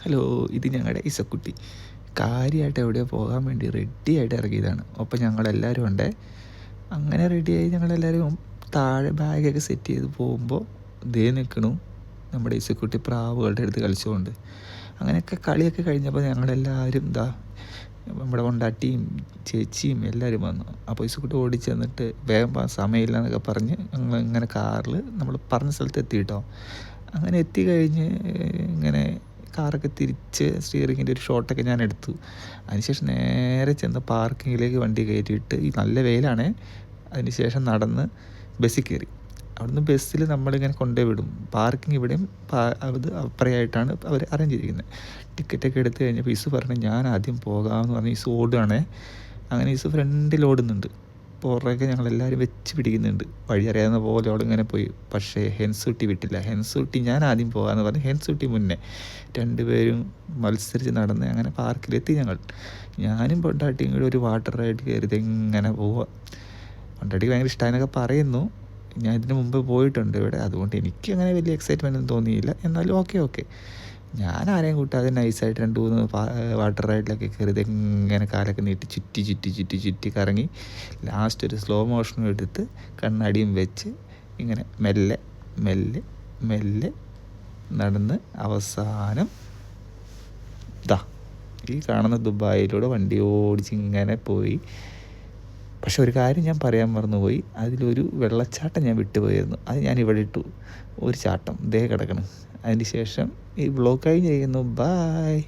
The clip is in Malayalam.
ഹലോ, ഇത് ഞങ്ങളുടെ ഇസക്കുട്ടി. കാര്യമായിട്ട് എവിടെയോ പോകാൻ വേണ്ടി റെഡിയായിട്ട് ഇറങ്ങിയതാണ്. ഒപ്പം ഞങ്ങളെല്ലാവരും ഉണ്ട്. അങ്ങനെ റെഡിയായി ഞങ്ങളെല്ലാവരും താഴെ ബാഗൊക്കെ സെറ്റ് ചെയ്ത് പോകുമ്പോൾ ദേ നിൽക്കണു നമ്മുടെ ഇസക്കുട്ടി പ്രാവുകളുടെ അടുത്ത് കളിച്ചുകൊണ്ട്. അങ്ങനെയൊക്കെ കളിയൊക്കെ കഴിഞ്ഞപ്പോൾ ഞങ്ങളെല്ലാവരും നമ്മുടെ കൊണ്ടാട്ടിയും ചേച്ചിയും എല്ലാവരും വന്നു. അപ്പോൾ ഇസക്കുട്ടി ഓടിച്ച് തന്നിട്ട് വേഗം സമയമില്ല എന്നൊക്കെ പറഞ്ഞ് ഞങ്ങൾ ഇങ്ങനെ കാറിൽ നമ്മൾ പറഞ്ഞ സ്ഥലത്ത് എത്തിയിട്ടോ. അങ്ങനെ എത്തിക്കഴിഞ്ഞ് ഇങ്ങനെ കാറൊക്കെ തിരിച്ച് സ്റ്റിയറിങ്ങിൻ്റെ ഒരു ഷോട്ടൊക്കെ ഞാൻ എടുത്തു. അതിനുശേഷം നേരെ ചെന്ന് പാർക്കിങ്ങിലേക്ക് വണ്ടി കയറ്റിയിട്ട്, ഈ നല്ല വെയിലാണേ, അതിനുശേഷം നടന്ന് ബസ്സിൽ കയറി. അവിടുന്ന് ബസ്സിൽ നമ്മളിങ്ങനെ കൊണ്ടുപോയി വിടും. പാർക്കിംഗ് ഇവിടെയും അത് അപ്പുറമായിട്ടാണ് അവർ അറേഞ്ച് ചെയ്തിരിക്കുന്നത്. ടിക്കറ്റൊക്കെ എടുത്ത് കഴിഞ്ഞപ്പോൾ ഇസു പറഞ്ഞു ഞാൻ ആദ്യം പോകാമെന്ന് പറഞ്ഞ് ഇസു ഓടുകയാണേ. അങ്ങനെ ഇസു ഫ്രണ്ടിൽ ഓടുന്നുണ്ട്, പുറകെ ഞങ്ങളെല്ലാവരും വെച്ച് പിടിക്കുന്നുണ്ട്. വഴി അറിയാവുന്ന പോലെ അവളിങ്ങനെ പോയി. പക്ഷേ ഹെൻസൂട്ടി വിട്ടില്ല. ഹെൻസൂട്ടി ഞാൻ ആദ്യം പോകാമെന്ന് പറഞ്ഞ് ഹെൻസൂട്ടി മുന്നേ. രണ്ടുപേരും മത്സരിച്ച് നടന്ന് അങ്ങനെ പാർക്കിലെത്തി. ഞാനും പൊണ്ടാട്ടിയും കൂടി ഒരു വാട്ടർ റൈഡ് കയറി ഇങ്ങനെ പോവുക. പൊണ്ടാട്ടിക്ക് ഭയങ്കര ഇഷ്ടമായെന്നൊക്കെ പറയുന്നു. ഞാൻ ഇതിന് മുമ്പ് പോയിട്ടുണ്ട് ഇവിടെ, അതുകൊണ്ട് എനിക്ക് അങ്ങനെ വലിയ എക്സൈറ്റ്മെൻ്റ് ഒന്നും തോന്നിയില്ല. എന്നാലും ഓക്കെ. ഞാൻ ആരെയും കൂട്ടാതെ നൈസായിട്ട് 2-3 വാട്ടർ റൈഡിലൊക്കെ കയറി ഇങ്ങനെ കാലൊക്കെ നീട്ടി ചുറ്റി കറങ്ങി ലാസ്റ്റ് ഒരു സ്ലോ മോഷനും എടുത്ത് കണ്ണടിയും വെച്ച് ഇങ്ങനെ മെല്ലെ നടന്ന് അവസാനം ഈ കാണുന്ന ദുബായിലൂടെ വണ്ടി ഓടിച്ച് ഇങ്ങനെ പോയി. പക്ഷെ ഒരു കാര്യം ഞാൻ പറയാൻ മറന്നുപോയി. അതിലൊരു വെള്ളച്ചാട്ടം ഞാൻ വിട്ടുപോയിരുന്നു. അത് ഞാൻ ഇവിടെ ഇട്ടു. ഒരു ചാട്ടം ദേ കിടക്കണം. അതിന് ശേഷം ഈ വ്ളോഗ് കഴിഞ്ഞ് ചെയ്യുന്നു. ബായ്.